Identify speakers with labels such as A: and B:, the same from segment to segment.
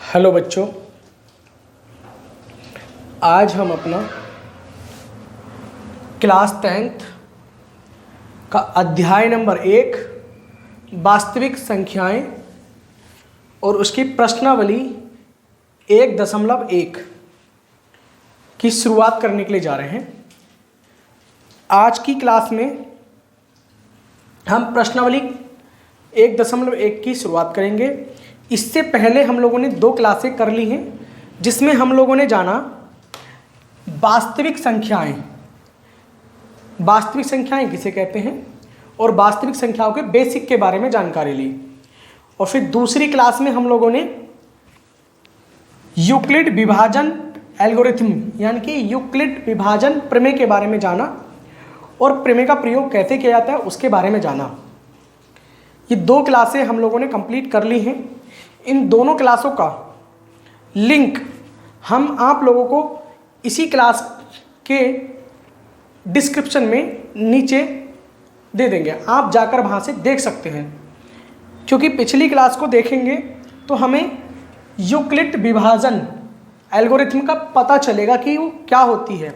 A: Hello बच्चों, आज हम अपना क्लास 10th का अध्याय नंबर 1 वास्तविक संख्याएं और उसकी प्रश्नावली 1.1 की शुरुआत करने के लिए जा रहे हैं। आज की क्लास में हम प्रश्नावली 1.1 की शुरुआत करेंगे। इससे पहले हम लोगों ने 2 क्लासें कर ली हैं, जिसमें हम लोगों ने जाना वास्तविक संख्याएं किसे कहते हैं और वास्तविक संख्याओं के बेसिक के बारे में जानकारी ली। और फिर दूसरी क्लास में हम लोगों ने यूक्लिड विभाजन एल्गोरिथम यानी कि यूक्लिड विभाजन प्रमेय के बारे में जाना और प्रमेय का प्रयोग कैसे किया जाता है उसके बारे में जाना। ये 2 क्लासें हम लोगों ने कंप्लीट कर ली हैं। इन दोनों क्लासों का लिंक हम आप लोगों को इसी क्लास के डिस्क्रिप्शन में नीचे दे देंगे, आप जाकर वहाँ से देख सकते हैं। क्योंकि पिछली क्लास को देखेंगे तो हमें यूक्लिड विभाजन एल्गोरिथम का पता चलेगा कि वो क्या होती है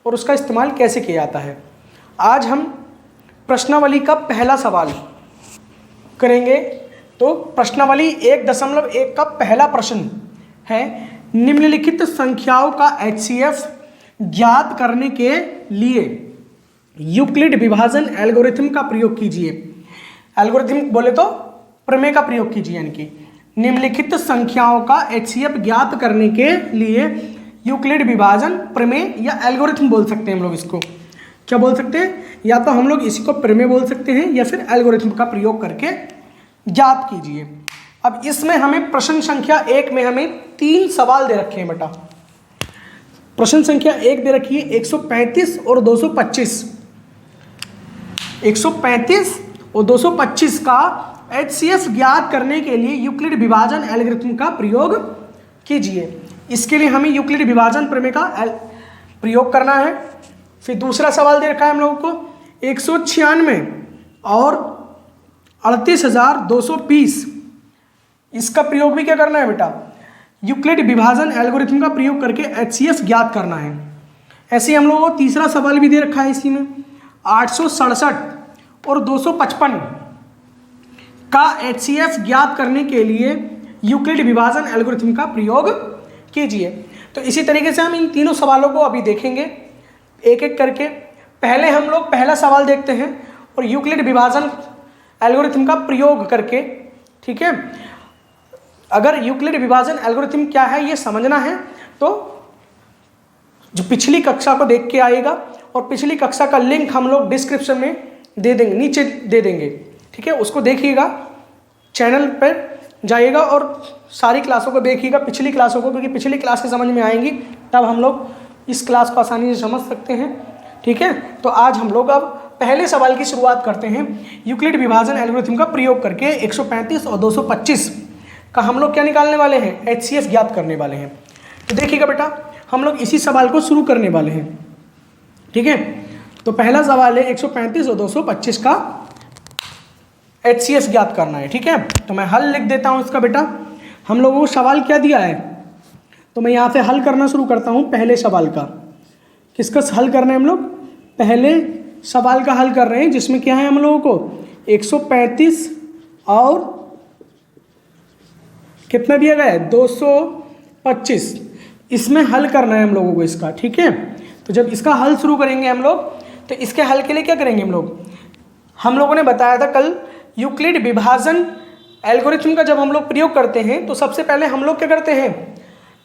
A: और उसका इस्तेमाल कैसे किया जाता है। आज हम प्रश्नावली का पहला सवाल करेंगे। तो प्रश्नावली 1.1 का पहला प्रश्न है, निम्नलिखित संख्याओं का HCF ज्ञात करने के लिए यूक्लिड विभाजन एल्गोरिथम का प्रयोग कीजिए। एल्गोरिथम बोले तो प्रमेय का प्रयोग कीजिए, यानी कि निम्नलिखित संख्याओं का HCF ज्ञात करने के लिए यूक्लिड विभाजन प्रमेय या एल्गोरिथम बोल सकते हैं। हम लोग इसको क्या बोल सकते हैं, या तो हम लोग इसी को प्रमेय बोल सकते हैं या फिर एल्गोरिथम का प्रयोग करके ज्ञात कीजिए। अब इसमें हमें प्रश्न संख्या 1 में हमें 3 सवाल दे रखे हैं बेटा। प्रश्न संख्या 1 दे रखी है 135 और 225। 135 और 225 का HCF ज्ञात करने के लिए यूक्लिड विभाजन एल्गोरिथम का प्रयोग कीजिए। इसके लिए हमें यूक्लिड विभाजन प्रमेय का प्रयोग करना है। फिर दूसरा सवाल दे रखा है हम लोगों को 196 और 38,220। इसका प्रयोग भी क्या करना है बेटा, यूक्लिड विभाजन एल्गोरिथम का प्रयोग करके HCF ज्ञात करना है। ऐसे ही हम लोगों को तीसरा सवाल भी दे रखा है इसी में 867 और 255 का HCF ज्ञात करने के लिए यूक्लिड विभाजन एल्गोरिथम का प्रयोग कीजिए। तो इसी तरीके से हम इन तीनों सवालों को अभी देखेंगे एक एक करके। पहले हम लोग पहला सवाल देखते हैं और यूक्लिड विभाजन एल्गोरिथम का प्रयोग करके, ठीक है। अगर यूक्लिड विभाजन एल्गोरिथम क्या है ये समझना है तो जो पिछली कक्षा को देख के आएगा, और पिछली कक्षा का लिंक हम लोग डिस्क्रिप्शन में दे देंगे, नीचे दे देंगे, ठीक है। उसको देखिएगा, चैनल पर जाइएगा और सारी क्लासों को देखिएगा, पिछली क्लासों को, क्योंकि पिछली क्लास से समझ में आएंगी तब हम लोग इस क्लास को आसानी से समझ सकते हैं, ठीक है। तो आज हम लोग अब पहले सवाल की शुरुआत करते हैं। यूक्लिड विभाजन एल्गोरिथम का प्रयोग करके 135 और 225 का हम लोग क्या निकालने वाले हैं, HCF ज्ञात करने वाले हैं। तो देखिएगा बेटा, हम लोग इसी सवाल को शुरू करने वाले हैं, ठीक है। तो पहला सवाल है 135 और 225 का HCF ज्ञात करना है, ठीक है। तो मैं हल लिख देता हूँ इसका बेटा। हम लोगों को सवाल क्या दिया है, तो मैं यहाँ से हल करना शुरू करता हूँ पहले सवाल का। किसका हल करना है, हम लोग पहले सवाल का हल कर रहे हैं, जिसमें क्या है हम लोगों को 135 और कितना दिया गया है 225। इसमें हल करना है हम लोगों को इसका, ठीक है। तो जब इसका हल शुरू करेंगे हम लोग, तो इसके हल के लिए क्या करेंगे हम लोगों ने बताया था कल, यूक्लिड विभाजन एल्गोरिथम का जब हम लोग प्रयोग करते हैं तो सबसे पहले हम लोग क्या करते हैं,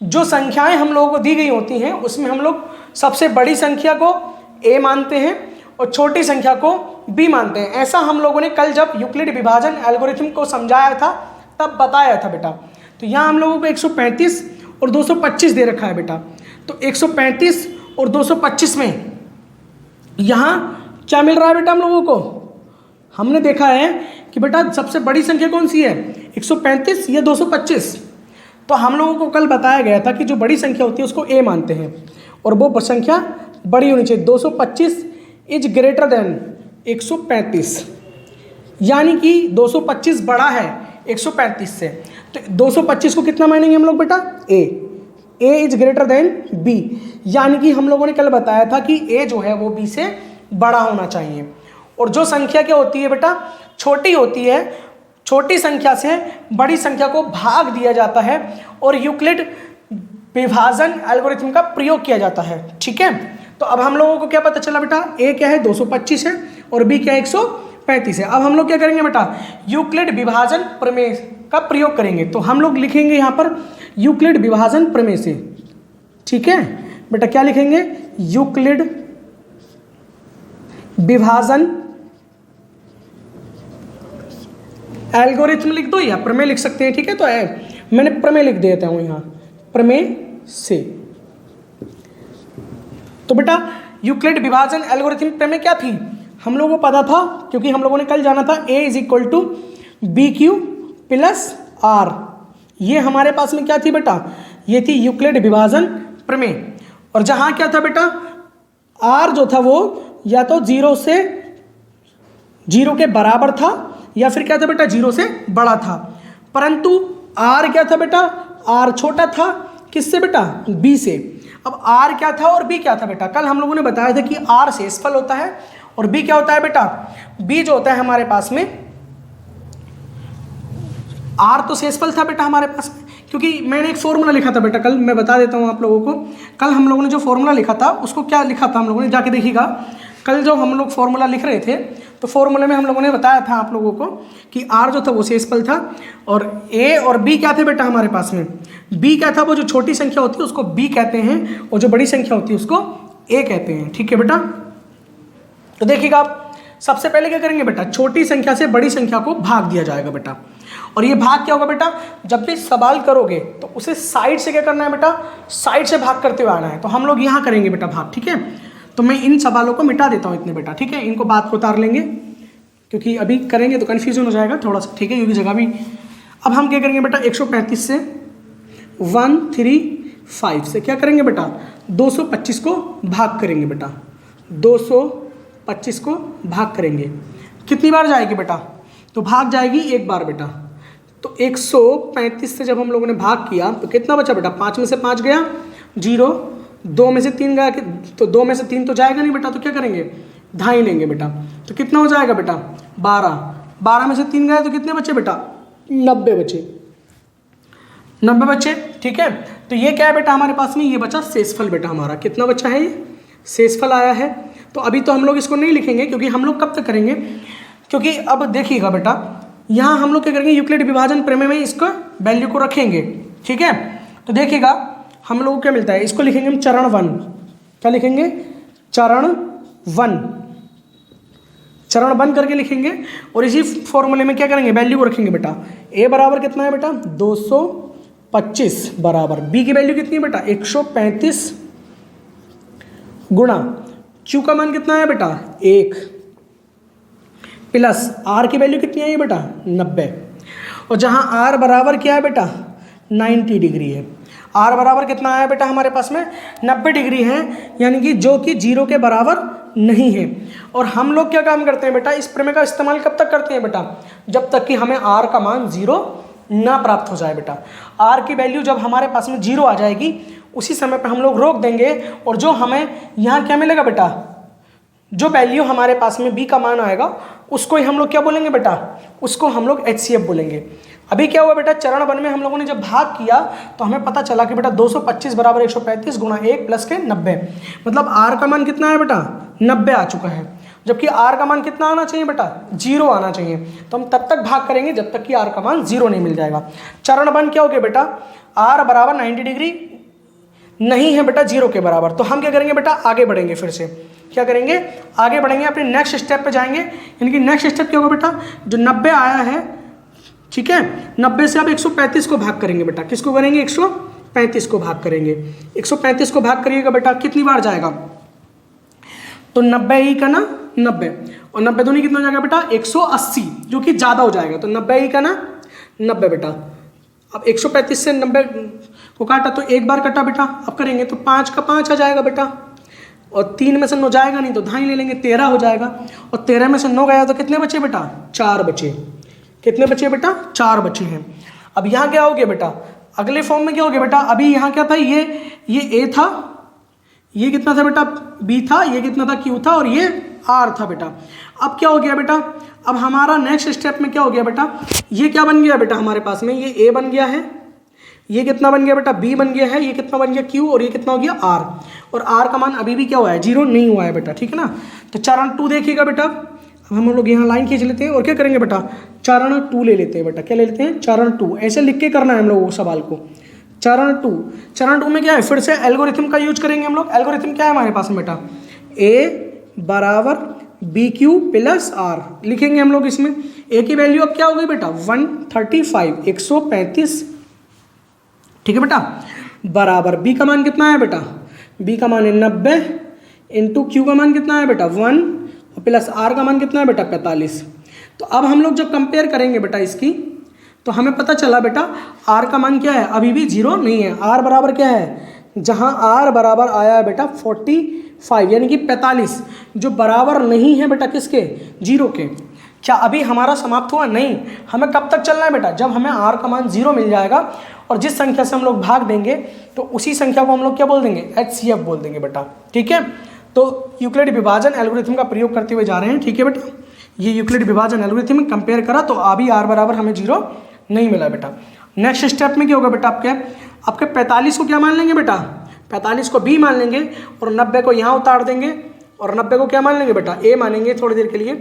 A: जो संख्याएं हम लोगों को दी गई होती हैं उसमें हम लोग सबसे बड़ी संख्या को A मानते हैं और छोटी संख्या को B मानते हैं। ऐसा हम लोगों ने कल जब यूक्लिड विभाजन एल्गोरिथम को समझाया था तब बताया था बेटा। तो यहाँ हम लोगों को 135 और 225 दे रखा है बेटा। तो 135 और 225 में यहाँ क्या मिल रहा है बेटा हम लोगों को, हमने देखा है कि बेटा सबसे बड़ी संख्या कौन सी है, 135 या 225। तो हम लोगों को कल बताया गया था कि जो बड़ी संख्या होती है उसको A मानते हैं और वो संख्या बड़ी होनी चाहिए। 225 इज ग्रेटर देन 135, यानी कि 225 बड़ा है 135 से। तो 225 को कितना मानेंगे हम लोग बेटा, ए इज ग्रेटर देन बी, यानी कि हम लोगों ने कल बताया था कि ए जो है वो बी से बड़ा होना चाहिए। और जो संख्या क्या होती है बेटा, छोटी होती है, छोटी संख्या से बड़ी संख्या को भाग दिया जाता है और यूक्लिड विभाजन एल्गोरिथम का प्रयोग किया जाता है। ठीक है, तो अब हम लोगों को क्या पता चला बेटा, ए क्या है 225 है और बी क्या है 135 है। अब हम लोग क्या करेंगे बेटा, यूक्लिड विभाजन प्रमेय का प्रयोग करेंगे। तो हम लोग लिखेंगे यहाँ पर यूक्लिड विभाजन प्रमेय से। ठीक है बेटा, क्या लिखेंगे, यूक्लिड विभाजन एल्गोरिथम लिख दो या प्रमेय लिख सकते हैं। ठीक है, तो मैंने प्रमेय लिख देता हूं यहाँ, प्रमेय से। तो बेटा यूक्लिड विभाजन एल्गोरिथम प्रमेय क्या थी, हम लोगों को पता था, क्योंकि हम लोगों ने कल जाना था a is equal to B Q plus R. ये हमारे पास में क्या थी बेटा, ये थी यूक्लिड विभाजन प्रमेय। और जहां क्या था बेटा, आर जो था वो या तो 0 के बराबर था या फिर क्या था बेटा 0 से बड़ा था। परंतु आर क्या था बेटा, आर छोटा था किससे बेटा, बी से। अब आर क्या था और बी क्या था बेटा, कल हम लोगों ने बताया था कि आर शेषफल होता है और बी क्या होता है बेटा, बी जो होता है हमारे पास में, आर तो शेषफल था बेटा हमारे पास में, क्योंकि मैंने एक फॉर्मूला लिखा था बेटा कल, मैं बता देता हूं आप लोगों को। कल हम लोगों ने जो फॉर्मूला लिखा था उसको क्या लिखा था हम लोगों ने, जाके देखिएगा। कल जो हम लोग फॉर्मूला लिख रहे थे तो फॉर्मूले में हम लोगों ने बताया था आप लोगों को कि आर जो था वो शेषफल था और ए और बी क्या थे बेटा हमारे पास में, बी क्या था, वो जो छोटी संख्या होती है उसको बी कहते हैं और जो बड़ी संख्या होती है उसको ए कहते हैं। ठीक है बेटा, तो देखिएगा आप सबसे पहले क्या करेंगे बेटा, छोटी संख्या से बड़ी संख्या को भाग दिया जाएगा बेटा। और ये भाग क्या होगा बेटा, जब भी सवाल करोगे तो उसे साइड से क्या करना है बेटा, साइड से भाग करते हुए आना है। तो हम लोग यहाँ करेंगे बेटा भाग। ठीक है, तो मैं इन सवालों को मिटा देता हूँ इतने बेटा। ठीक है, इनको बात को उतार लेंगे क्योंकि अभी करेंगे तो कन्फ्यूजन हो जाएगा थोड़ा सा। ठीक है, क्योंकि जगह भी। अब हम क्या करेंगे बेटा, 135 से 135 से क्या करेंगे बेटा, 225 को भाग करेंगे बेटा, 225 को भाग करेंगे। कितनी बार जाएगी बेटा, तो भाग जाएगी एक बार बेटा। तो 135 से जब हम लोगों ने भाग किया तो कितना बचा बेटा, 5 में से 5 गया 0, 2 में से 3 गया, तो 2 में से 3 तो जाएगा नहीं बेटा, तो क्या करेंगे, ढाई लेंगे बेटा। तो कितना हो जाएगा बेटा, 12 में से 3 गए तो कितने बचे बेटा, 90 बचे, 90 बचे। ठीक है, तो ये क्या है बेटा हमारे पास में, ये बचा शेषफल बेटा हमारा। कितना बचा है, ये शेषफल आया है। तो अभी तो हम लोग इसको नहीं लिखेंगे क्योंकि हम लोग कब तक करेंगे, क्योंकि अब देखिएगा बेटा यहाँ हम लोग क्या करेंगे, यूक्लिड विभाजन प्रमेय में इसको वैल्यू को रखेंगे। ठीक है, तो देखिएगा हम लोग को क्या मिलता है, इसको लिखेंगे हम चरण 1। क्या लिखेंगे, चरण 1, चरण 1 करके लिखेंगे। और इसी फॉर्मूले में क्या करेंगे, वैल्यू को रखेंगे बेटा। ए बराबर कितना है बेटा, 225 बराबर बी की वैल्यू कितनी है बेटा, 135 गुणा क्यू का मान कितना है बेटा, 1 प्लस आर की वैल्यू कितनी है बेटा, 90। और जहां आर बराबर क्या है बेटा, 90 डिग्री है। आर बराबर कितना आया बेटा हमारे पास में, 90 डिग्री है, यानी कि जो कि 0 के बराबर नहीं है। और हम लोग क्या काम करते हैं बेटा, इस प्रमेय का इस्तेमाल कब तक करते हैं बेटा, जब तक कि हमें आर का मान 0 ना प्राप्त हो जाए बेटा। आर की वैल्यू जब हमारे पास में 0 आ जाएगी उसी समय पर हम लोग रोक देंगे और जो हमें यहाँ क्या मिलेगा बेटा, जो वैल्यू हमारे पास में बी का मान आएगा उसको ही हम लोग क्या बोलेंगे बेटा, उसको हम लोग HCF बोलेंगे। अभी क्या हुआ बेटा, चरण 1 में हम लोगों ने जब भाग किया तो हमें पता चला कि बेटा 225 बराबर 135 गुणा 1 प्लस के 90, मतलब आर का मान कितना है बेटा, 90 आ चुका है। जबकि आर का मान कितना आना चाहिए बेटा, 0 आना चाहिए। तो हम तब तक भाग करेंगे जब तक कि आर का मान 0 नहीं मिल जाएगा। चरण 1 क्या हो गया बेटा, आर बराबर 90 डिग्री नहीं है बेटा 0 के बराबर। तो हम क्या करेंगे बेटा, आगे बढ़ेंगे, फिर से क्या करेंगे, आगे बढ़ेंगे, अपने नेक्स्ट स्टेप पे जाएंगे। यानी कि नेक्स्ट स्टेप क्या होगा बेटा, जो 90 आया है, ठीक है, 90 से अब 135 को भाग करेंगे बेटा। किसको करेंगे, 135 को भाग करेंगे। 135 को भाग करिएगा बेटा, कितनी बार जाएगा, तो 90 ही का ना 90 और 90 दूनी कितना हो जाएगा बेटा, 180, जो कि ज़्यादा हो जाएगा। तो 90 ही का ना 90 बेटा। अब 135 से 90 को काटा तो एक बार कटा बेटा, अब करेंगे तो 5 का 5 आ जाएगा बेटा, और 3 में से 9 जाएगा नहीं तो ढाई ले लेंगे, 13 हो जाएगा। और 13 में से 9 गया तो कितने बचे बेटा, 4 बचे। कितने बचे बेटा, 4 बचे हैं। अब यहाँ क्या हो गया बेटा, अगले फॉर्म में क्या हो गया बेटा, अभी यहाँ क्या था, ये ए था, ये कितना था बेटा बी था, ये कितना था क्यू था, और ये आर था बेटा। अब क्या हो गया बेटा, अब हमारा नेक्स्ट स्टेप में क्या हो गया बेटा, ये क्या बन गया बेटा हमारे पास में, ये ए बन गया है, ये कितना बन गया बेटा बी बन गया है, ये कितना बन गया क्यू, और ये कितना हो गया आर, और आर का मान अभी भी क्या हुआ है, 0 नहीं हुआ है बेटा, ठीक है ना। तो चरण 2 देखिएगा बेटा, अब हम लोग यहाँ लाइन खींच लेते हैं और क्या करेंगे बेटा, चरण 2 ले लेते हैं बेटा, क्या ले लेते हैं, चरण 2, ऐसे लिख के करना है हम लोगों को सवाल को। चरण 2 में क्या है, फिर से एल्गोरिथम का यूज करेंगे हम लोग। एल्गोरिथम क्या है हमारे पास में बेटा, ए बराबर बी क्यू प्लस आर लिखेंगे हम लोग इसमें। ए की वैल्यू अब क्या हो गई बेटा 135, 135, ठीक है बेटा, बराबर बी का मान कितना है बेटा, बी का मान है 90 इंटू क्यू का मान कितना है बेटा 1 और प्लस आर का मान कितना है बेटा 45। तो अब हम लोग जब कंपेयर करेंगे बेटा इसकी, तो हमें पता चला बेटा आर का मान क्या है, अभी भी 0 नहीं है। आर बराबर क्या है, जहाँ आर बराबर आया है बेटा 45 यानी कि 45, जो बराबर नहीं है बेटा किसके, 0 के। क्या अभी हमारा समाप्त हुआ, नहीं, हमें कब तक चलना है बेटा, जब हमें आर का मान 0 मिल जाएगा और जिस संख्या से हम लोग भाग देंगे तो उसी संख्या को हम लोग क्या बोल देंगे, HCF बोल देंगे बेटा, ठीक है। तो यूक्लिड विभाजन एल्गोरिथम का प्रयोग करते हुए जा रहे हैं, ठीक है बेटा। ये यूक्लिड विभाजन एल्गोरिथम कंपेयर करा तो अभी आर बराबर हमें 0 नहीं मिला बेटा। नेक्स्ट स्टेप में क्या होगा बेटा, आपके 45 को क्या मान लेंगे बेटा, 45 को बी मान लेंगे और 90 को यहाँ उतार देंगे और 90 को क्या मान लेंगे बेटा, ए मानेंगे थोड़ी देर के लिए।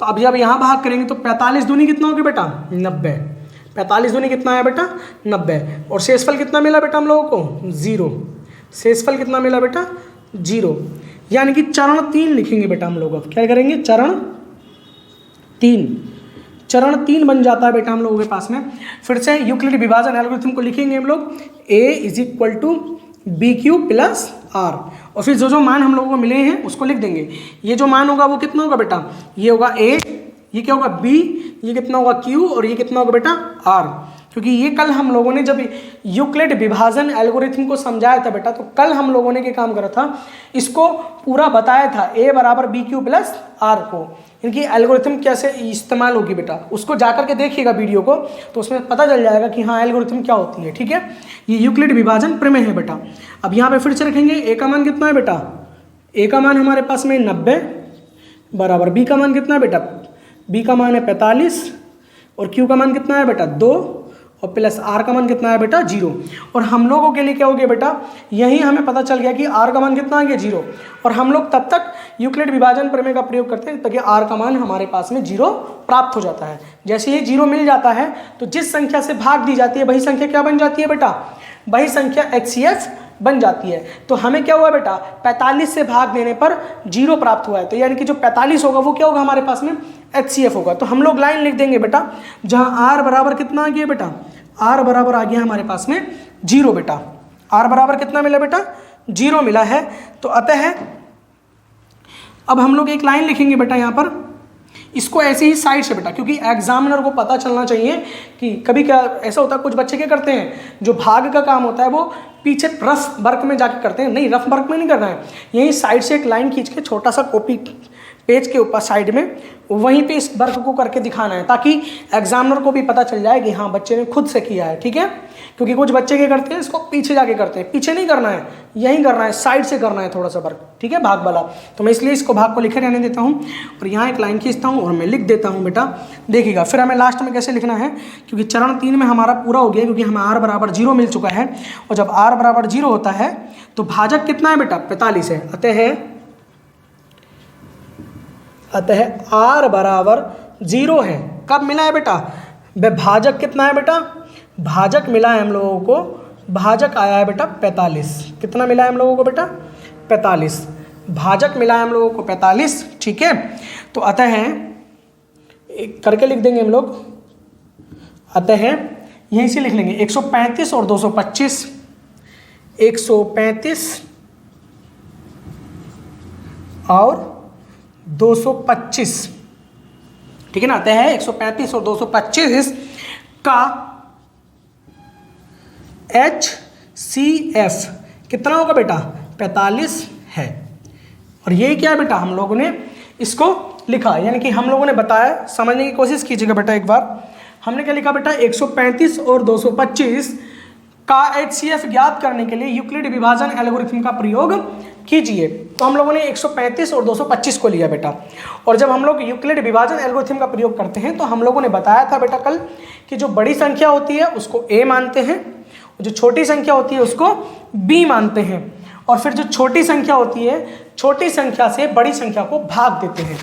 A: तो अब जब यहाँ भाग करेंगे तो 45 दूनी कितना हो गया बेटा 90, 45 दूनी कितना है बेटा 90, और शेषफल कितना मिला बेटा हम लोगों को 0, शेषफल कितना मिला बेटा 0, यानी कि चरण 3 लिखेंगे बेटा हम लोग। अब क्या करेंगे, चरण 3 बन जाता है बेटा हम लोगों के पास में। फिर से यूक्लिड विभाजन एल्गोरिथम को लिखेंगे हम लोग, a is equal to B Q plus R, और फिर जो मान हम लोगों को मिले हैं उसको लिख देंगे। ये जो मान होगा वो कितना होगा बेटा, ये होगा a, ये क्या होगा b, ये कितना होगा q, और ये कितना होगा बेटा r। क्योंकि ये कल हम लोगों ने जब यूक्लिड विभाजन एल्गोरिथम को समझाया था बेटा, तो कल हम लोगों ने क्या काम करा था, इसको पूरा बताया था a बराबर बी क्यू प्लस आर को, इनकी एल्गोरिथम कैसे इस्तेमाल होगी बेटा, उसको जाकर के देखिएगा वीडियो को, तो उसमें पता चल जाएगा कि हाँ एल्गोरिथम क्या होती है, ठीक है। ये यूक्लिड विभाजन प्रमेय है बेटा। अब यहाँ पे फिर से रखेंगे, ए का मान कितना है बेटा, ए का मान हमारे पास में 90 बराबर बी का मान कितना है बेटा, बी का मान है 45 और क्यू का मान कितना है बेटा 2 और प्लस आर का मान कितना है बेटा 0। और हम लोगों के लिए क्या हो गया बेटा, यही हमें पता चल गया कि आर का मान कितना आ गया 0, और हम लोग तब तक यूक्लिड विभाजन प्रमेय का प्रयोग करते हैं ताकि आर का मान हमारे पास में 0 प्राप्त हो जाता है। जैसे ही 0 मिल जाता है तो जिस संख्या से भाग दी जाती है वही संख्या क्या बन जाती है बेटा, वही संख्या HCF बन जाती है। तो हमें क्या हुआ बेटा, 45 से भाग देने पर 0 प्राप्त हुआ है, तो यानी कि जो 45 होगा वो क्या होगा हमारे पास में HCF होगा। तो हम लोग लाइन लिख देंगे बेटा, जहां आर बराबर कितना आ गया बेटा, आर बराबर आ गया हमारे पास में 0 बेटा, आर बराबर कितना मिला बेटा 0 मिला है। तो अतः अब हम लोग एक लाइन लिखेंगे बेटा यहाँ पर, इसको ऐसे ही साइड से बेटा, क्योंकि एग्जामिनर को पता चलना चाहिए कि कभी क्या ऐसा होता है, कुछ बच्चे क्या करते हैं, जो भाग का काम होता है वो पीछे रफ वर्क में जाके करते हैं। नहीं, रफ वर्क में नहीं करना है, यहीं साइड से एक लाइन खींच के छोटा सा कॉपी पेज के ऊपर साइड में वहीं पे इस वर्क को करके दिखाना है, ताकि एग्जामिनर को भी पता चल जाए कि हाँ बच्चे ने खुद से किया है, ठीक है। क्योंकि कुछ बच्चे क्या करते हैं, इसको पीछे जाके करते हैं, पीछे नहीं करना है, यहीं करना है, साइड से करना है थोड़ा सा वर्क, ठीक है, भाग वाला। तो मैं इसलिए इसको भाग को लिखे रहने देता हूँ और यहाँ एक लाइन खींचता हूँ और मैं लिख देता हूँ बेटा। देखिएगा फिर हमें लास्ट में कैसे लिखना है, क्योंकि चरण 3 में हमारा पूरा हो गया, क्योंकि हमें आर बराबर 0 मिल चुका है, और जब आर बराबर 0 होता है तो भाजक कितना है बेटा 45 है। अतः आर बराबर 0 है। कब मिला है बेटा, भाजक कितना है बेटा, भाजक मिला है हम लोगों को, भाजक आया है बेटा 45। कितना मिला है हम लोगों को बेटा 45, भाजक मिला है हम लोगों को 45, ठीक है। तो अतः करके लिख देंगे हम लोग, अतः यहीं से लिख लेंगे 135 और 225, 135 और 225, ठीक है ना। अतः 135 और 225 का HCF कितना होगा बेटा 45 है। और ये क्या है बेटा, हम लोगों ने इसको लिखा, यानी कि हम लोगों ने बताया, समझने की कोशिश कीजिएगा बेटा एक बार। हमने क्या लिखा बेटा, 135 और 225 का HCF ज्ञात करने के लिए यूक्लिड विभाजन एल्गोरिथम का प्रयोग कीजिए। तो हम लोगों ने 135 और 225 को लिया बेटा, और जब हम लोग यूक्लिड विभाजन एल्गोरिथम का प्रयोग करते हैं तो हम लोगों ने बताया था बेटा कल कि जो बड़ी संख्या होती है उसको A मानते हैं, जो छोटी संख्या होती है उसको B मानते हैं, और फिर जो छोटी संख्या होती है छोटी संख्या से बड़ी संख्या को भाग देते हैं।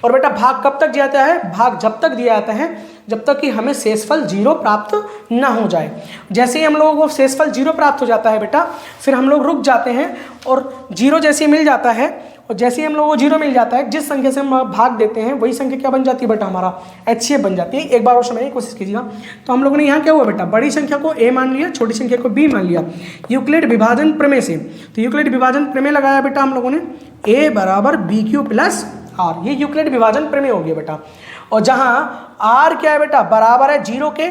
A: और बेटा भाग कब तक दिया जाता है, भाग जब तक दिया जाता है जब तक कि हमें शेषफल 0 प्राप्त ना हो जाए। जैसे ही हम लोगों को शेषफल 0 प्राप्त हो जाता है बेटा, फिर हम लोग रुक जाते हैं, और 0 जैसे ही मिल जाता है, और जैसे ही हम लोगों को 0 मिल जाता है, जिस संख्या से हम भाग देते हैं वही संख्या क्या बन जाती है बेटा, हमारा HCF बन जाती है। एक बार और समझने की कोशिश कीजिएगा। तो हम लोगों ने यहाँ क्या हुआ बेटा, बड़ी संख्या को A मान लिया, छोटी संख्या को B मान लिया यूक्लिड विभाजन प्रमेय से। तो यूक्लिड विभाजन प्रमेय लगाया बेटा हम लोगों ने, A बराबर BQ प्लस R, ये यूक्लिड विभाजन प्रमेय हो गया बेटा। और जहाँ R क्या है बेटा, बराबर है 0 के,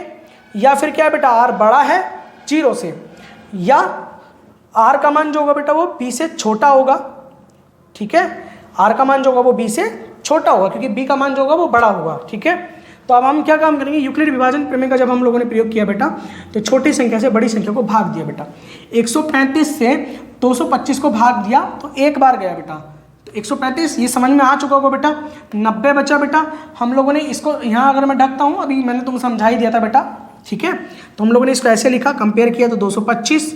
A: या फिर क्या है बेटा, R बड़ा है 0 से, या R का मान जो होगा बेटा वो B से छोटा होगा, ठीक है। R का मान जो होगा वो B से छोटा होगा, क्योंकि B का मान जो होगा वो बड़ा होगा, ठीक है। तो अब हम क्या काम करेंगे, यूक्लिड विभाजन प्रमेय का जब हम लोगों ने प्रयोग किया बेटा, तो छोटी संख्या से बड़ी संख्या को भाग दिया बेटा। 135 से 225 को भाग दिया तो एक बार गया बेटा, तो 135 ये समझ में आ चुका होगा बेटा। 90 बचा बेटा, हम लोगों ने इसको यहाँ अगर मैं ढकता हूँ, अभी मैंने तुम समझा ही दिया था बेटा, ठीक है। तो हम लोगों ने इसको ऐसे लिखा, कंपेयर किया तो 225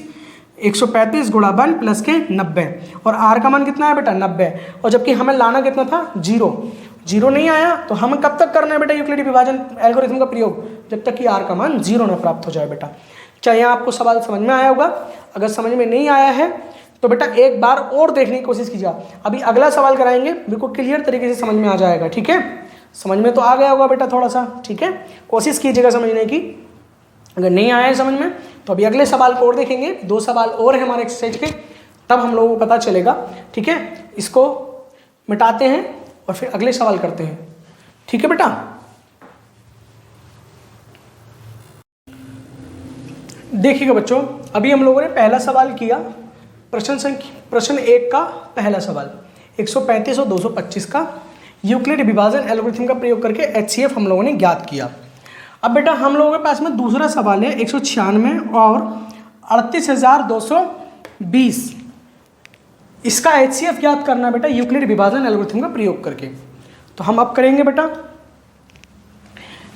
A: 135 गुणा 1 प्लस के 90, और R का मान कितना है बेटा 90, और जबकि हमें लाना कितना था 0 नहीं आया। तो हम कब तक करना है बेटा यूक्लिड विभाजन एल्गोरिथम का प्रयोग, जब तक कि R का मान 0 ना प्राप्त हो जाए बेटा। क्या यहाँ आपको सवाल समझ में आया होगा? अगर समझ में नहीं आया है तो बेटा एक बार और देखने की कोशिश कीजिए। अभी अगला सवाल कराएंगे, बिल्कुल क्लियर तरीके से समझ में आ जाएगा, ठीक है। समझ में तो आ गया होगा बेटा थोड़ा सा, ठीक है। कोशिश कीजिएगा समझने की, अगर नहीं आया है समझ में तो अभी अगले सवाल को और देखेंगे। 2 सवाल और है हमारे एक्सरसाइज के, तब हम लोगों को पता चलेगा, ठीक है। इसको मिटाते हैं और फिर अगले सवाल करते हैं, ठीक है बेटा। देखिएगा बच्चों, अभी हम लोगों ने पहला सवाल किया, प्रश्न 1 का पहला सवाल 135 और 225 का यूक्लिड विभाजन एल्गोरिथम का प्रयोग करके HCF हम लोगों ने ज्ञात किया। अब बेटा हम लोगों के पास में दूसरा सवाल है 196 और 38,220, इसका HCF ज्ञात करना बेटा यूक्लिड विभाजन एल्गोरिथम का प्रयोग करके। तो हम अब करेंगे बेटा,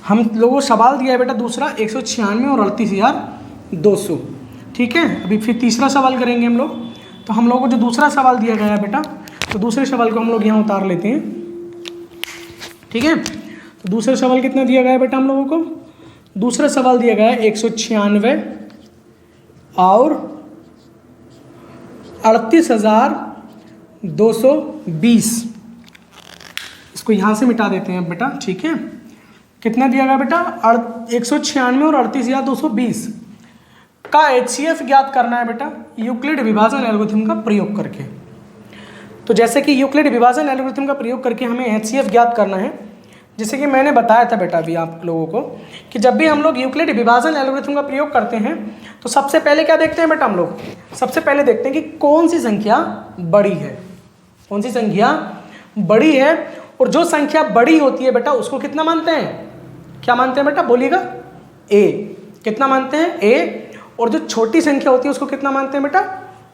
A: हम लोगों को सवाल दिया है बेटा दूसरा 196 और 38,200, ठीक है। अभी फिर तीसरा सवाल करेंगे हम लोग। तो हम लोगों को जो दूसरा सवाल दिया गया है बेटा, तो दूसरे सवाल को हम लोग यहाँ उतार लेते हैं, ठीक है। तो दूसरा सवाल कितना दिया गया है बेटा हम लोगों को, दूसरा सवाल दिया गया है 196 और 38,220, इसको यहाँ से मिटा देते हैं बेटा, ठीक है। कितना दिया गया बेटा 196 और 38,220 का HCF ज्ञात करना है बेटा यूक्लिड विभाजन एल्गोरिथम का प्रयोग करके। तो जैसे कि यूक्लिड विभाजन एल्गोरिथम का प्रयोग करके हमें HCF ज्ञात करना है, जैसे कि मैंने बताया था बेटा अभी आप लोगों को कि जब भी हम लोग यूक्लिड विभाजन एल्गोरिथम का प्रयोग करते हैं तो सबसे पहले क्या देखते हैं बेटा हम लोग, सबसे पहले देखते हैं कि कौन सी संख्या बड़ी है, कौन सी संख्या बड़ी है। और जो संख्या बड़ी होती है बेटा उसको कितना मानते हैं, क्या मानते हैं बेटा बोलिएगा, A। कितना मानते हैं A। और जो छोटी संख्या होती है उसको कितना मानते हैं बेटा,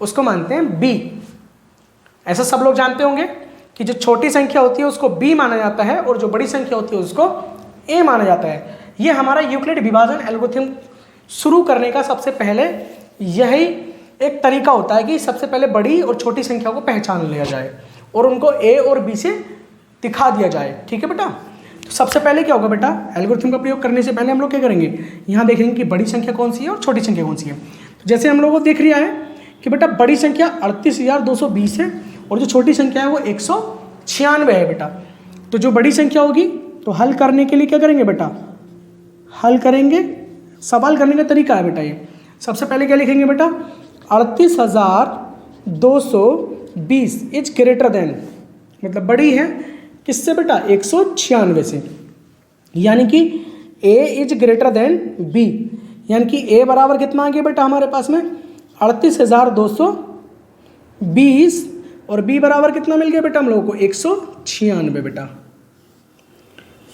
A: उसको मानते हैं B। ऐसा सब लोग जानते होंगे कि जो छोटी संख्या होती है उसको B माना जाता है और जो बड़ी संख्या होती है उसको A माना जाता है। ये हमारा यूक्लिड विभाजन एल्गोरिथम शुरू करने का सबसे पहले यही एक तरीका होता है कि सबसे पहले बड़ी और छोटी संख्या को पहचान लिया जाए और उनको A और B से दिखा दिया जाए, ठीक है बेटा। तो सबसे पहले क्या होगा बेटा, एल्गोरिथम का प्रयोग करने से पहले हम लोग क्या करेंगे, यहाँ देखेंगे कि बड़ी संख्या कौन सी है और छोटी संख्या कौन सी है। तो जैसे हम लोगों को दिख रहा है कि बेटा बड़ी संख्या 38,220 है और जो छोटी संख्या है वो 196 है बेटा। तो जो बड़ी संख्या होगी तो हल करने के लिए क्या करेंगे बेटा, हल करेंगे, सवाल करने का तरीका है बेटा ये। सबसे पहले क्या लिखेंगे बेटा, 38,220 इज ग्रेटर देन, मतलब बड़ी है किससे बेटा, 196 से, यानी कि A is greater than B, यानी कि A बराबर कितना आ गया बेटा हमारे पास में 38,220 और B बराबर कितना मिल गया बेटा हम लोगों को 196 बेटा।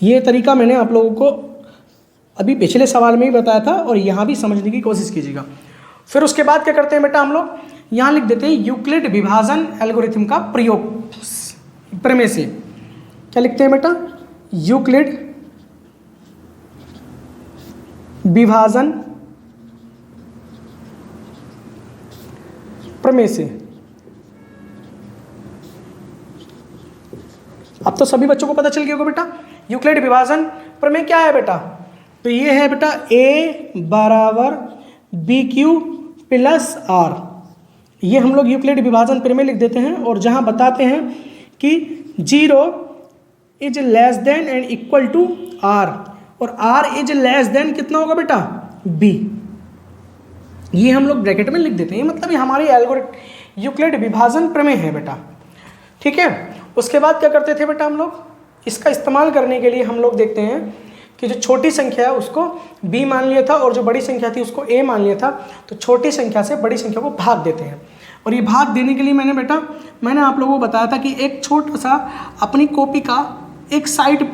A: ये तरीका मैंने आप लोगों को अभी पिछले सवाल में ही बताया था और यहाँ भी समझने की कोशिश कीजिएगा। फिर उसके बाद क्या करते हैं बेटा हम लोग, यहाँ लिख देते हैं यूक्लिड विभाजन एल्गोरिथम का प्रयोग प्रमेय से। क्या लिखते हैं बेटा, यूक्लिड विभाजन प्रमेय से। अब तो सभी बच्चों को पता चल गया होगा बेटा यूक्लिड विभाजन प्रमेय क्या है बेटा। तो ये है बेटा a बराबर बी क्यू प्लस आर। ये हम लोग यूक्लिड विभाजन प्रमेय लिख देते हैं और जहां बताते हैं कि 0 is less than and equal to R और r इज लेस देन कितना होगा बेटा b। ये हम लोग ब्रैकेट में लिख देते हैं, मतलब ये हमारी एल्गोरिथम यूक्लिड विभाजन प्रमेय है बेटा। ठीक है, उसके बाद क्या करते थे बेटा हम लोग, इसका इस्तेमाल करने के लिए हम लोग देखते हैं कि जो छोटी संख्या है उसको b मान लिया था और जो बड़ी संख्या थी उसको a मान लिया था। तो छोटी संख्या से बड़ी संख्या को भाग देते हैं और ये भाग देने के लिए मैंने आप लोगों को बताया था कि एक छोटा सा अपनी कॉपी का एक साइड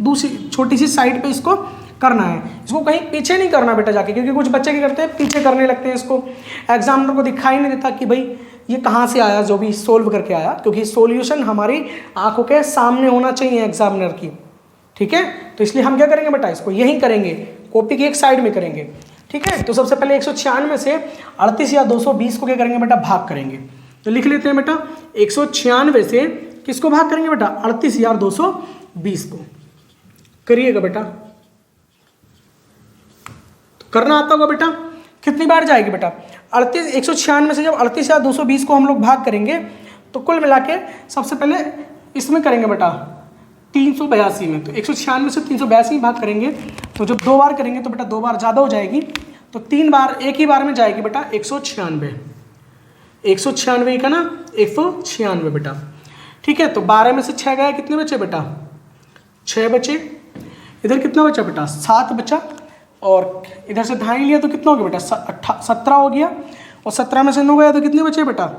A: दूसरी छोटी सी साइड पे इसको करना है। इसको कहीं पीछे नहीं करना बेटा जाके, क्योंकि कुछ बच्चे क्या करते हैं पीछे करने लगते हैं, इसको एग्जामिनर को दिखाई नहीं देता कि भाई ये कहाँ से आया जो भी सोल्व करके आया, क्योंकि सॉल्यूशन हमारी आंखों के सामने होना चाहिए एग्जामिनर की। ठीक है, तो इसलिए हम क्या करेंगे बेटा, इसको यहीं करेंगे, कॉपी की एक साइड में करेंगे। ठीक है, तो सबसे पहले 196 से 38 या 220 को क्या करेंगे बेटा, भाग करेंगे। तो लिख लेते हैं बेटा 196 से किसको भाग करेंगे बेटा, 38 या 220 को। करिएगा बेटा, तो करना आता होगा बेटा। कितनी बार जाएगी बेटा 38, 196 से जब 38 या 220 को हम लोग भाग करेंगे तो कुल मिला के सबसे पहले इसमें करेंगे बेटा 382 में। तो 196 से 382 भाग करेंगे, तो जब 2 बार करेंगे तो बेटा 2 बार ज़्यादा हो जाएगी, तो 3 बार एक ही बार में जाएगी बेटा 196। 196 का ना 196 बेटा। ठीक है, तो 12 में से 6 गया, कितने बचे बेटा 6 बचे। इधर कितना बचा बेटा 7 बचा और इधर से ढाई लिया तो कितना हो गया बेटा 17 हो गया और 17 में से 9 गया तो कितने बचे बेटा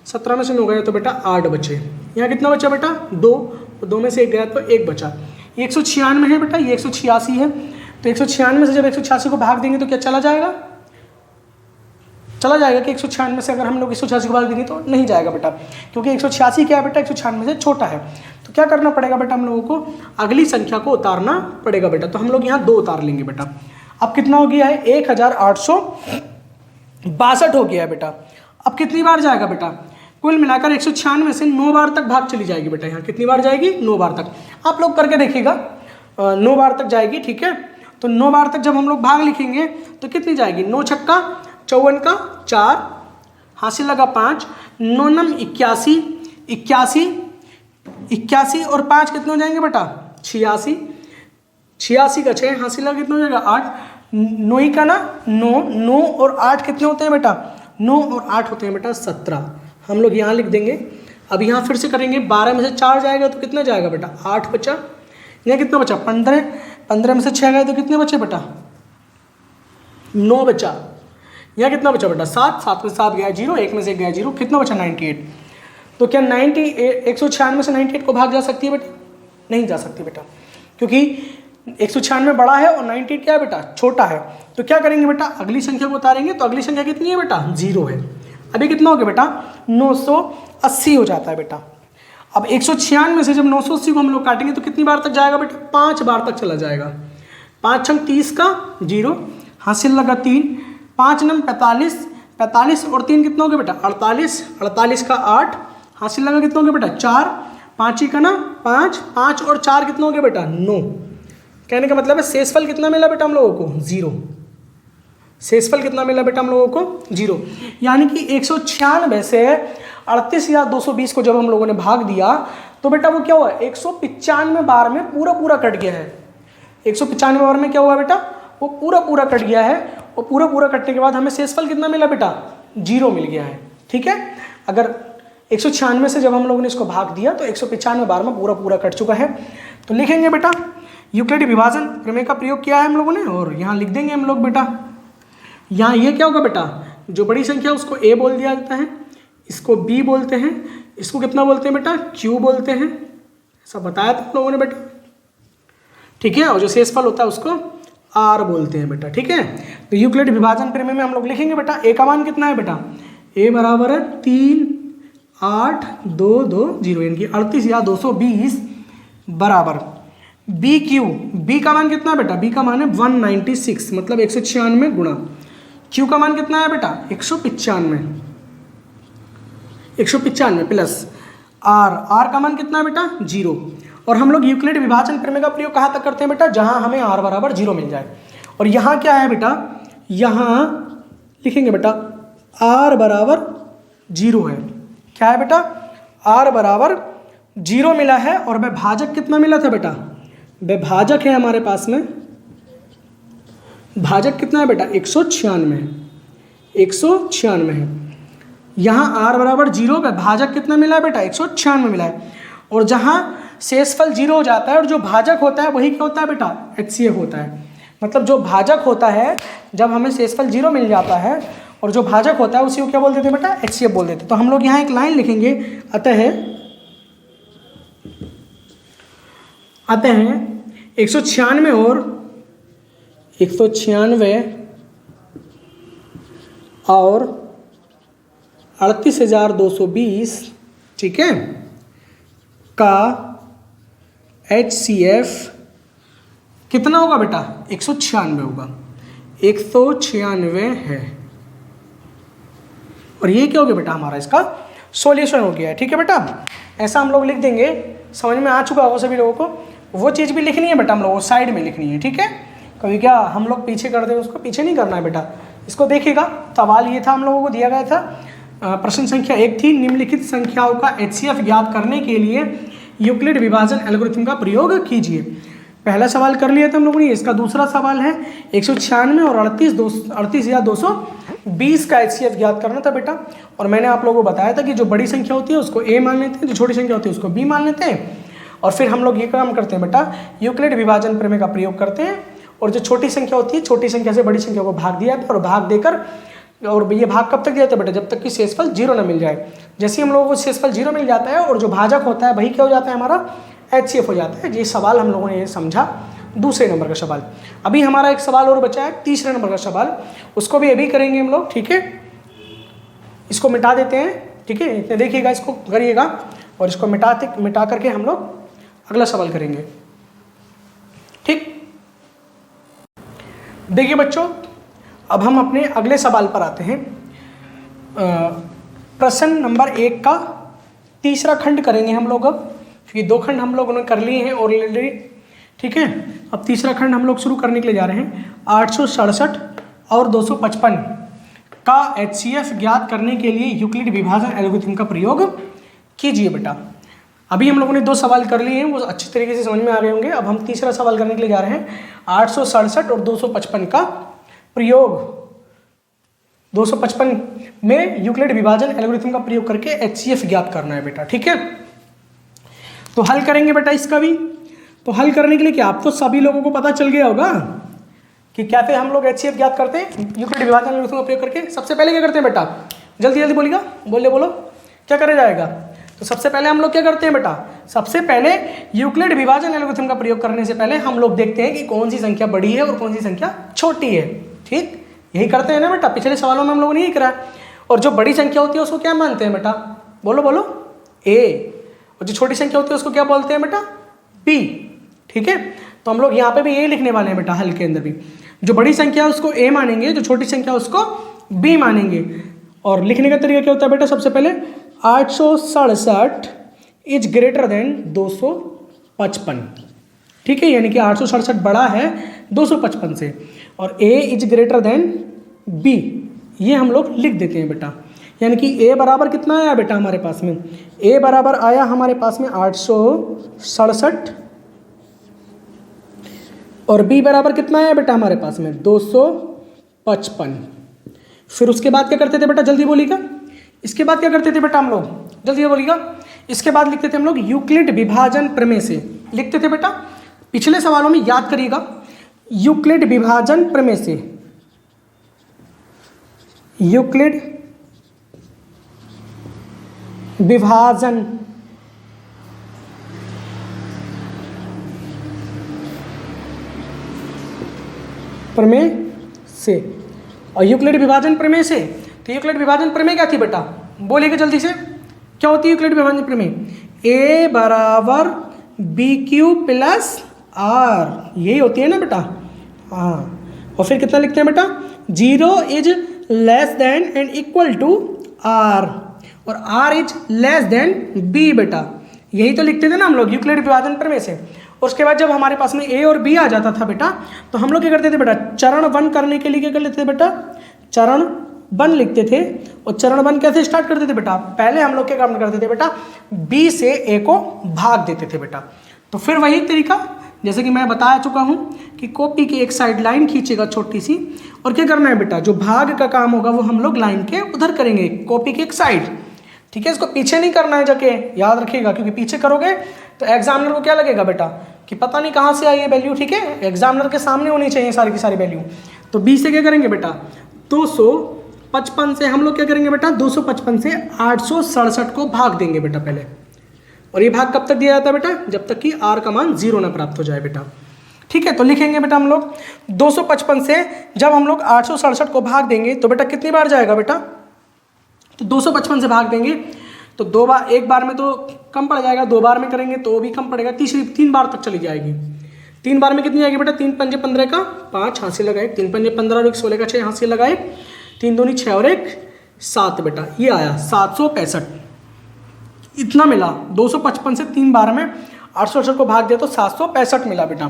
A: 17 में से 9 गया तो बेटा 8 बचे। यहाँ कितना बचा बेटा 2, तो 2 में से 1 गया तो 1 बचा। ये 196 है बेटा, ये 186 है। तो 196 से जब 186 को भाग देंगे तो क्या चला जाएगा कि 196 से अगर हम लोग 186 को भाग देंगे तो नहीं जाएगा बेटा, क्योंकि 186 क्या है बेटा 196 से छोटा है। तो क्या करना पड़ेगा बेटा हम लोगों को, अगली संख्या को उतारना पड़ेगा बेटा। तो हम लोग यहाँ 2 उतार लेंगे बेटा। अब कितना हो गया है 1862 हो गया है बेटा। अब कितनी बार जाएगा बेटा, कुल मिलाकर 196 से 9 बार तक भाग चली जाएगी बेटा। यहाँ कितनी बार जाएगी 9 बार तक। आप लोग करके देखिएगा 9 बार तक जाएगी। ठीक है, तो 9 बार तक जब हम लोग भाग लिखेंगे तो कितनी जाएगी 9 छक्का 54 का 4 हासिल लगा 5, 9 नम 81, 81 और 5 कितने हो जाएंगे बेटा 86, 86 का 6 हासिल लगा कितना हो जाएगा 8, 9 का ना 9 और 8 कितने होते हैं बेटा 9 और 8 होते हैं बेटा 17। हम लोग यहाँ लिख देंगे। अब यहाँ फिर से करेंगे, 12 में से 4 जाएगा तो कितना जाएगा बेटा 8 बचा। यहाँ कितना बचा 15, 15 में से 6 गए तो कितने बचे बेटा 9 बचा। यहाँ कितना बचा बेटा 7, 7 में 7 गया 0, 1 में से 1 गया 0, कितना बचा 98। तो क्या 196 से 98 को भाग जा सकती है बेटा, नहीं जा सकती बेटा, क्योंकि 196 बड़ा है और 98 क्या है बेटा छोटा है। तो क्या करेंगे बेटा, अगली संख्या को उतारेंगे। तो अगली संख्या कितनी है बेटा 0 है। अभी कितना हो गया बेटा 980 हो जाता है बेटा। अब 196 से जब 980 को हम लोग काटेंगे तो कितनी बार तक जाएगा बेटा 5 बार तक चला जाएगा। 5 छंग 30 का 0 हासिल लगा 3, 5 नम 45, 45 और 3 कितना हो गया बेटा 48, 48 का 8 हासिल लगा कितना हो गया बेटा 4, 5 ही का ना 5, 5 और 4 कितना हो गया बेटा 9। कहने का मतलब है शेषफल कितना मिला बेटा हम लोगों को 0। शेषफल कितना मिला बेटा हम लोगों को 0। यानी कि 196 से 38 या 220 को जब हम लोगों ने भाग दिया तो बेटा वो क्या हुआ 195 बार में पूरा कट गया है। 195 बार में क्या हुआ बेटा वो पूरा कट गया है और पूरा कटने के बाद हमें शेषफल कितना मिला बेटा 0 मिल गया है। ठीक है, अगर 196 से जब हम लोगों ने इसको भाग दिया तो 195 बार में पूरा कट चुका है। तो लिखेंगे बेटा यूक्लिड विभाजन प्रमेय का प्रयोग किया है हम लोगों ने और यहाँ लिख देंगे हम लोग बेटा। यहाँ ये क्या होगा बेटा, जो बड़ी संख्या उसको a बोल दिया जाता है, इसको b बोलते हैं, इसको कितना बोलते हैं बेटा q बोलते हैं, ऐसा बताया था हम लोगों ने बेटा। ठीक है, और जो शेषफल होता है उसको आर बोलते हैं बेटा, ठीक है। तो यूक्लिड विभाजन प्रमेय में हम लोग लिखेंगे बेटा ए का मान कितना है बेटा, ए बराबर है 3, 8, 2, 2, 0 यानी कि 38 या 220 बराबर बी क्यू, बी का मान कितना है बेटा, बी का मान है 196 मतलब 196 गुणा क्यू का मान कितना है बेटा 195 प्लस आर का मान कितना है बेटा 0। और हम लोग यूक्लिड विभाजन प्रमेय का प्रयोग कहाँ तक करते हैं बेटा, जहाँ हमें आर बराबर 0 मिल जाए। और यहाँ क्या है बेटा, यहाँ लिखेंगे बेटा आर बराबर 0 है। क्या है बेटा, आर बराबर 0 मिला है। और विभाजक कितना मिला था बेटा, विभाजक है हमारे पास में, भाजक कितना है बेटा 196 है। यहाँ आर बराबर 0 पे भाजक कितना मिला है बेटा 196 मिला है। और जहाँ शेषफल 0 हो जाता है और जो भाजक होता है वही क्या होता है बेटा HCF होता है। मतलब जो भाजक होता है, जब हमें शेषफल 0 मिल जाता है और जो भाजक होता है उसी को क्या बोल देते हैं बेटा HCF बोल देते हैं। तो हम लोग यहाँ एक लाइन लिखेंगे, अतः 196 और 38,220 ठीक है का HCF कितना होगा बेटा 196 होगा, 196 है। और ये क्या हो गया बेटा हमारा इसका सॉल्यूशन हो गया है, ठीक है बेटा। ऐसा हम लोग लिख देंगे, समझ में आ चुका होगा सभी लोगों को। वो चीज़ भी लिखनी है बेटा हम लोगों को, साइड में लिखनी है, ठीक है। कभी क्या हम लोग पीछे कर दें, उसको पीछे नहीं करना है बेटा। इसको देखिएगा, सवाल ये था हम लोगों को दिया गया था, प्रश्न संख्या 1 थी, निम्नलिखित संख्याओं का HCF ज्ञात करने के लिए यूक्लिड विभाजन एल्गोरिथम का प्रयोग कीजिए। पहला सवाल कर लिया था हम लोगों ने, इसका दूसरा सवाल है 196 और 38 या 220 का HCF ज्ञात करना था बेटा। और मैंने आप लोगों को बताया था कि जो बड़ी संख्या होती है उसको A मान लेते हैं, जो छोटी संख्या होती है उसको B मान लेते हैं। और फिर हम लोग ये काम करते हैं बेटा, यूक्लिड विभाजन प्रमेय का प्रयोग करते हैं और जो छोटी संख्या होती है, छोटी संख्या से बड़ी संख्या को भाग दिया जाता है और भाग देकर, और ये भाग कब तक दिया जाता है बेटा, जब तक कि शेषफल 0 न मिल जाए। जैसे ही हम लोगों को शेषफल 0 मिल जाता है और जो भाजक होता है वही क्या हो जाता है हमारा HCF हो जाता है। ये सवाल हम लोगों ने ये समझा, दूसरे नंबर का सवाल। अभी हमारा एक सवाल और बचा है, तीसरे नंबर का सवाल, उसको भी अभी करेंगे हम लोग, ठीक है। इसको मिटा देते हैं, ठीक है, इतने देखिएगा, इसको करिएगा और इसको मिटा करके हम लोग अगला सवाल करेंगे, ठीक। देखिए बच्चों, अब हम अपने अगले सवाल पर आते हैं। प्रश्न नंबर 1 का तीसरा खंड करेंगे हम लोग अब, क्योंकि 2 खंड हम लोगों ने कर लिए हैं ऑलरेडी, ठीक है। अब तीसरा खंड हम लोग शुरू करने के लिए जा रहे हैं। 867 और 255 का HCF ज्ञात करने के लिए यूक्लिड विभाजन एल्गोरिथम का प्रयोग कीजिए बेटा। अभी हम लोगों ने 2 सवाल कर लिए हैं, वो अच्छी तरीके से समझ में आ गए होंगे। अब हम तीसरा सवाल करने के लिए जा रहे हैं। 867 और 255 का प्रयोग, 255 में यूक्लिड विभाजन एल्गोरिथम का प्रयोग करके HCF ज्ञात करना है बेटा, ठीक है। तो हल करेंगे बेटा इसका भी। तो हल करने के लिए क्या, आप तो सभी लोगों को पता चल गया होगा कि कैसे हम लोग HCF ज्ञात करते हैं यूक्लिड विभाजन एल्गोरिथम का प्रयोग करके। सबसे पहले क्या करते हैं बेटा, जल्दी जल्दी बोलिएगा, बोलो क्या करा जाएगा। तो सबसे पहले हम लोग क्या करते हैं बेटा, सबसे पहले यूक्लिड विभाजन एल्गोरिथम का प्रयोग करने से पहले हम लोग देखते हैं कि कौन सी संख्या बड़ी है और कौन सी संख्या छोटी है, ठीक। यही करते हैं ना बेटा, पिछले सवालों में हम लोगों ने यही करा। और जो बड़ी संख्या होती है उसको क्या मानते हैं बेटा, बोलो A, और जो छोटी संख्या होती है उसको क्या बोलते हैं बेटा B, ठीक है। तो हम लोग यहाँ पे भी A लिखने वाले हैं बेटा, हल के अंदर भी जो बड़ी संख्या है उसको A मानेंगे, जो छोटी संख्या है उसको B मानेंगे। और लिखने का तरीका क्या होता है बेटा, सबसे पहले 867 इज ग्रेटर देन 255, ठीक है, यानी कि 867 बड़ा है 255 से, और A is greater than B, ये हम लोग लिख देते हैं बेटा। यानी कि A बराबर कितना आया बेटा हमारे पास में, A बराबर आया हमारे पास में 867 और B बराबर कितना आया बेटा हमारे पास में 255। फिर उसके बाद क्या करते थे बेटा, जल्दी बोलिएगा, इसके बाद क्या करते थे बेटा हम लोग, जल्दी बोलिएगा। इसके बाद लिखते थे हम लोग यूक्लिड विभाजन प्रमेय से, लिखते थे बेटा, पिछले सवालों में याद करिएगा, यूक्लिड विभाजन प्रमेय से, यूक्लिड विभाजन प्रमेय से और यूक्लिड विभाजन प्रमेय से। तो यूक्लिड विभाजन प्रमेय क्या थी बेटा, बोलिएगा जल्दी से, क्या होती है यूक्लिड विभाजन प्रमेय? ए बराबर बी क्यू प्लस आर, यही होती है ना बेटा। हाँ, और फिर कितना लिखते हैं बेटा, 0 is less than and equal to R और R is less than B बेटा, यही तो लिखते थे ना हम लोग यूक्लिड विभाजन प्रमेय से। उसके बाद जब हमारे पास में ए और बी आ जाता था बेटा, तो हम लोग क्या करते थे बेटा, चरण 1 करने के लिए क्या कर लेते थे बेटा, चरण 1 लिखते थे। और चरण 1 कैसे स्टार्ट करते थे बेटा, पहले हम लोग क्या काम करते थे बेटा, बी से ए को भाग देते थे बेटा। तो फिर वही तरीका जैसे कि मैं बता चुका हूँ कि कॉपी की एक साइड लाइन खींचेगा छोटी सी, और क्या करना है बेटा, जो भाग का काम होगा वो हम लोग लाइन के उधर करेंगे, कॉपी की एक साइड। ठीक है, इसको पीछे नहीं करना है जाके, याद रखिएगा, क्योंकि पीछे करोगे तो एग्जामिनर को क्या लगेगा बेटा कि पता नहीं कहाँ से आई है वैल्यू। ठीक है, एग्जामिनर के सामने होनी चाहिए सारी की सारी वैल्यू। तो बी से क्या करेंगे बेटा, 255 से हम लोग क्या करेंगे बेटा, 255 से 867 को भाग देंगे बेटा पहले। और ये भाग कब तक दिया जाता है बेटा, जब तक कि आर का मान 0 ना प्राप्त हो जाए बेटा। ठीक है, तो लिखेंगे बेटा हम लोग 255 से जब हम लोग 867 को भाग देंगे तो बेटा कितनी बार जाएगा बेटा, तो 255 से भाग देंगे तो 2 बार, एक बार में तो कम पड़ जाएगा, 2 बार में करेंगे तो भी कम पड़ेगा, 3 बार तक चली जाएगी। 3 बार में कितनी आएगी बेटा, 3 पंजे 15 का 5 हासिल लगाए, 3 पंजे 15 और 1 16 का 6 हासिल लगाए, 3 दूनी 6 और 1 7 बेटा, ये आया 765। इतना मिला, 255 से 3 बार में 868 को भाग दिया तो 765 मिला बेटा।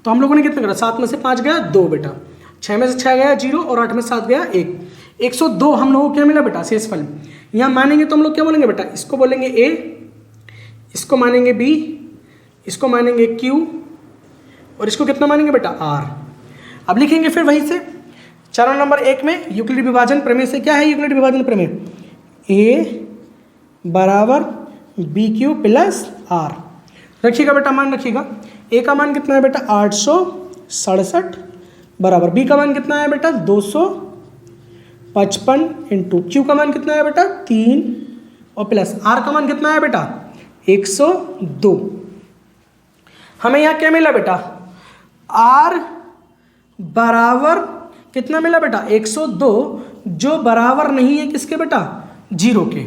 A: तो हम लोगों ने कितना करा, 7 में से 5 गया 2 बेटा, 6 में से 6 गया 0 और 8 में 7 गया 1, 102 हम लोगों को क्या मिला बेटा, शेषफल। यहाँ मानेंगे तो हम लोग क्या बोलेंगे बेटा, इसको बोलेंगे ए, इसको मानेंगे बी, इसको मानेंगे क्यू और इसको कितना मानेंगे बेटा, आर। अब लिखेंगे फिर वहीं से चरण नंबर 1 में यूक्लिड विभाजन प्रमेय से। क्या है यूक्लिड विभाजन प्रमेय, ए बराबर बी क्यू प्लस आर। रखिएगा बेटा, मान रखिएगा, ए का मान कितना है बेटा 867 बराबर बी का मान कितना है बेटा 255 इंटू क्यू का मान कितना है बेटा 3 और प्लस आर का मान कितना है बेटा 102। हमें यहाँ क्या मिला बेटा, आर बराबर कितना मिला बेटा 102, जो बराबर नहीं है किसके बेटा, 0 के,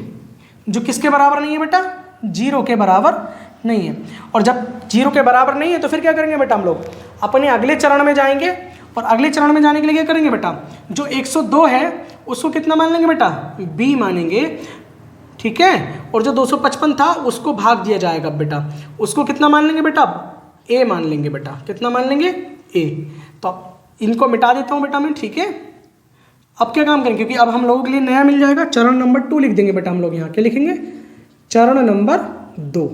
A: जो किसके बराबर नहीं है बेटा, 0 के बराबर नहीं है। और जब 0 के बराबर नहीं है तो फिर क्या करेंगे बेटा, हम लोग अपने अगले चरण में जाएंगे और अगले चरण में जाने के लिए क्या करेंगे बेटा, जो 102 है उसको कितना मान लेंगे बेटा, b मानेंगे। ठीक है, और जो 255 था उसको भाग दिया जाएगा बेटा, उसको कितना मान लेंगे बेटा, a मान लेंगे बेटा, कितना मान लेंगे a। तो इनको मिटा देता हूँ बेटा मैं। ठीक है, अब क्या काम करेंगे, क्योंकि अब हम लोगों के लिए नया मिल जाएगा, चरण नंबर 2 लिख देंगे बेटा हम लोग। यहाँ क्या लिखेंगे, चरण नंबर 2।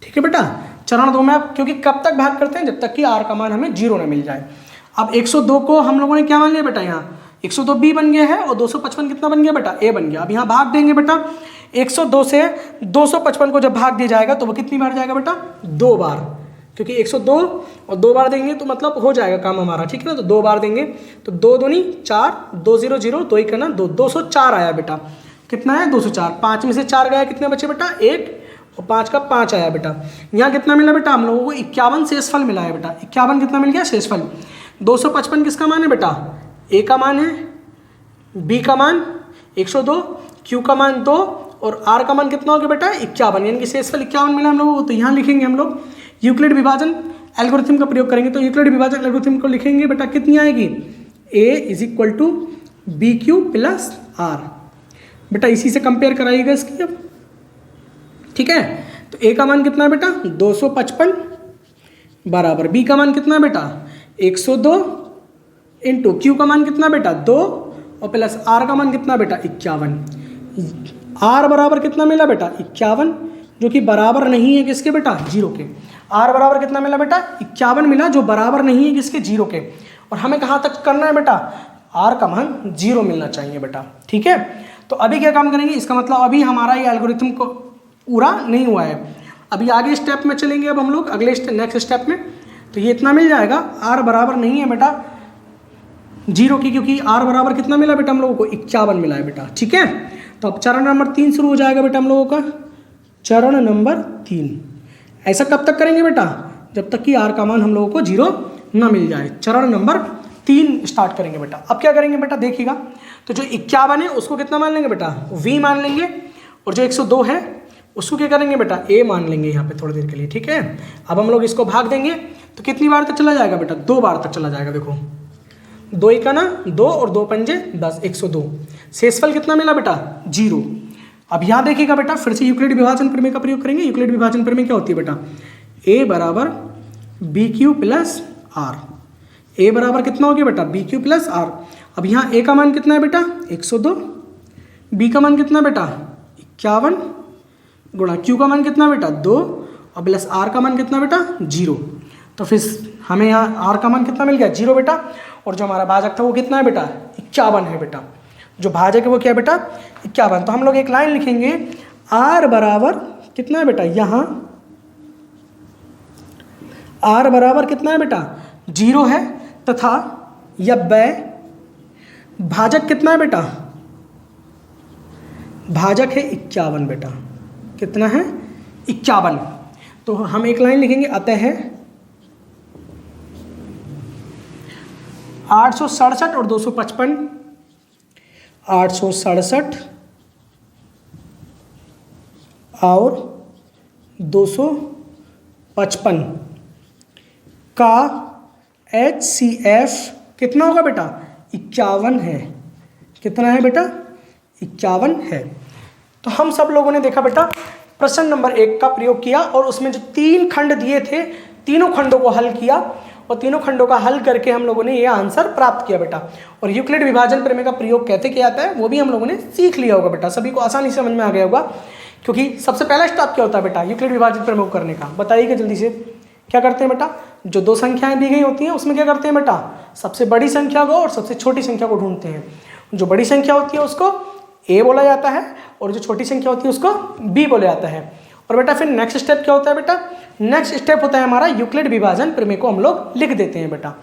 A: ठीक है बेटा, चरण 2 में आप क्योंकि कब तक भाग करते हैं, जब तक कि आर का मान हमें 0 ना मिल जाए। अब 102 को हम लोगों ने क्या मान लिया बेटा, यहाँ 102 बी बन गया है और 255 कितना बन गया बेटा, ए बन गया। अब यहाँ भाग देंगे बेटा, 102 से 255 को जब भाग दिया जाएगा तो वो कितनी बार जाएगा बेटा, 2 बार, क्योंकि 102 और 2 बार देंगे तो मतलब हो जाएगा काम हमारा। ठीक है ना, तो 2 बार देंगे तो 2 दूनी 4, 2 0 0, 2 1 ना 2, 204 आया बेटा। कितना है 204, 5 में से 4 गया, कितने बचे बेटा 1 और 5 का 5 आया बेटा। यहाँ कितना मिला बेटा, हम लोगों को 51 शेषफल मिला है बेटा। 51 कितना मिल गया शेषफल। 255 किसका मान है बेटा, ए का मान है, बी का मान 102, क्यू का मान 2 और आर का मान कितना हो गया बेटा 51, यानी कि शेषफल 51 मिला हम लोगों को। तो यहाँ लिखेंगे हम लोग यूक्लिड विभाजन एल्गोरिथम का प्रयोग करेंगे। तो यूक्लिड विभाजन एल्गोरिथम को लिखेंगे बेटा, कितनी आएगी, A is equal to B Q plus R. बेटा इसी से कंपेयर कराइएगा इसकी अब। ठीक है, तो ए का मान कितना है बेटा 255 बराबर बी का मान कितना है बेटा 102 इंटू क्यू का मान कितना बेटा 2 और प्लस आर का मान कितना बेटा 51। आर बराबर कितना मिला बेटा 51, जो कि बराबर नहीं है किसके बेटा 0 के। आर बराबर कितना मिला बेटा 51 मिला, जो बराबर नहीं है किसके 0 के। और हमें कहाँ तक करना है बेटा, आर का मान 0 मिलना चाहिए बेटा। ठीक है, तो अभी क्या काम करेंगे, इसका मतलब अभी हमारा ये एल्गोरिथम को पूरा नहीं हुआ है, अभी आगे स्टेप में चलेंगे अब हम लोग अगले नेक्स्ट स्टेप में। तो ये इतना मिल जाएगा, आर बराबर नहीं है बेटा 0 की, क्योंकि आर बराबर कितना मिला बेटा हम लोगों को 51 मिला है बेटा। ठीक है, तो अब चरण नंबर 3 शुरू हो जाएगा बेटा हम लोगों का, चरण नंबर 3। ऐसा कब तक करेंगे बेटा, जब तक कि आर का मान हम लोगों को 0 ना मिल जाए। चरण नंबर 3 स्टार्ट करेंगे बेटा। अब क्या करेंगे बेटा देखिएगा, तो जो 51 है उसको कितना मान लेंगे बेटा, v मान लेंगे, और जो 102 है उसको क्या करेंगे बेटा, a मान लेंगे यहाँ पे थोड़ी देर के लिए, ठीक है। अब हम लोग इसको भाग देंगे तो कितनी बार तक चला जाएगा बेटा, 2 बार तक चला जाएगा। देखो 2 1 ना 2 और 2 पंजे 10, 102। शेषफल कितना मिला बेटा, 0। अब यहाँ देखिएगा बेटा, फिर से यूक्लिड विभाजन प्रमेय का प्रयोग करेंगे। यूक्लिड विभाजन प्रमेय क्या होती है बेटा, a बराबर B Q plus R. a बराबर कितना हो गया बेटा, बी क्यू प्लस आर। अब यहाँ a का मान कितना है बेटा, 102, b का मान कितना बेटा 51, गुणा q का मान कितना बेटा 2, और प्लस r का मान कितना बेटा 0। तो फिर हमें यहाँ r का मान कितना मिल गया 0 बेटा, और जो हमारा भाजक था वो कितना है बेटा 51 है बेटा। जो भाजक है वो क्या है बेटा 51। तो हम लोग एक लाइन लिखेंगे, r बराबर कितना है बेटा, यहाँ r बराबर कितना है बेटा 0 है, तथा यह भाजक कितना है बेटा, भाजक है 51 बेटा, कितना है 51। तो हम एक लाइन लिखेंगे, अतः 867 और 255, 867 और 255 का HCF कितना होगा बेटा 51 है। कितना है बेटा 51 है। तो हम सब लोगों ने देखा बेटा प्रश्न नंबर 1 का प्रयोग किया, और उसमें जो 3 खंड दिए थे, तीनों खंडों को हल किया, और तीनों खंडों का हल करके हम लोगों ने ये आंसर प्राप्त किया बेटा। और यूक्लिड विभाजन प्रमेय का प्रयोग कैसे किया जाता है वो भी हम लोगों ने सीख लिया होगा बेटा, सभी को आसानी से समझ में आ गया होगा। क्योंकि सबसे पहला स्टेप क्या होता है बेटा यूक्लिड विभाजन प्रमेय करने का, बताइएगा जल्दी से। क्या करते हैं बेटा, जो 2 संख्याएं दी गई होती हैं उसमें क्या करते हैं बेटा, सबसे बड़ी संख्या को और सबसे छोटी संख्या को ढूंढते हैं। जो बड़ी संख्या होती है उसको a बोला जाता है, और जो छोटी संख्या होती है उसको b बोला जाता है। और बेटा फिर नेक्स्ट स्टेप क्या होता है बेटा, नेक्स्ट स्टेप होता है हमारा यूक्लिड विभाजन प्रमेय को हम लोग लिख देते हैं बेटा।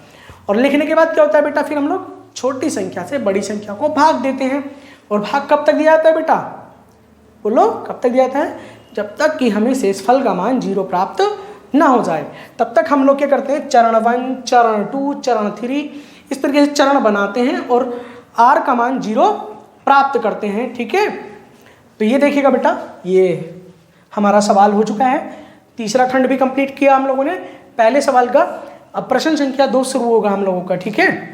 A: और लिखने के बाद क्या होता है बेटा, फिर हम लोग छोटी संख्या से बड़ी संख्या को भाग देते हैं। और भाग कब तक दिया जाता है बेटा, बोलो कब तक दिया जाता है, जब तक कि हमें शेषफल का मान 0 प्राप्त ना हो जाए, तब तक हम लोग क्या करते हैं, चरण 1, चरण 2, चरण 3, इस तरीके से चरण बनाते हैं और r का मान 0 प्राप्त करते हैं, ठीक है। तो ये देखिएगा बेटा, ये हमारा सवाल हो चुका है। तीसरा खंड भी कंप्लीट किया हम लोगों ने पहले सवाल का। अब प्रश्न संख्या 2 शुरू होगा हम लोगों का, ठीक है।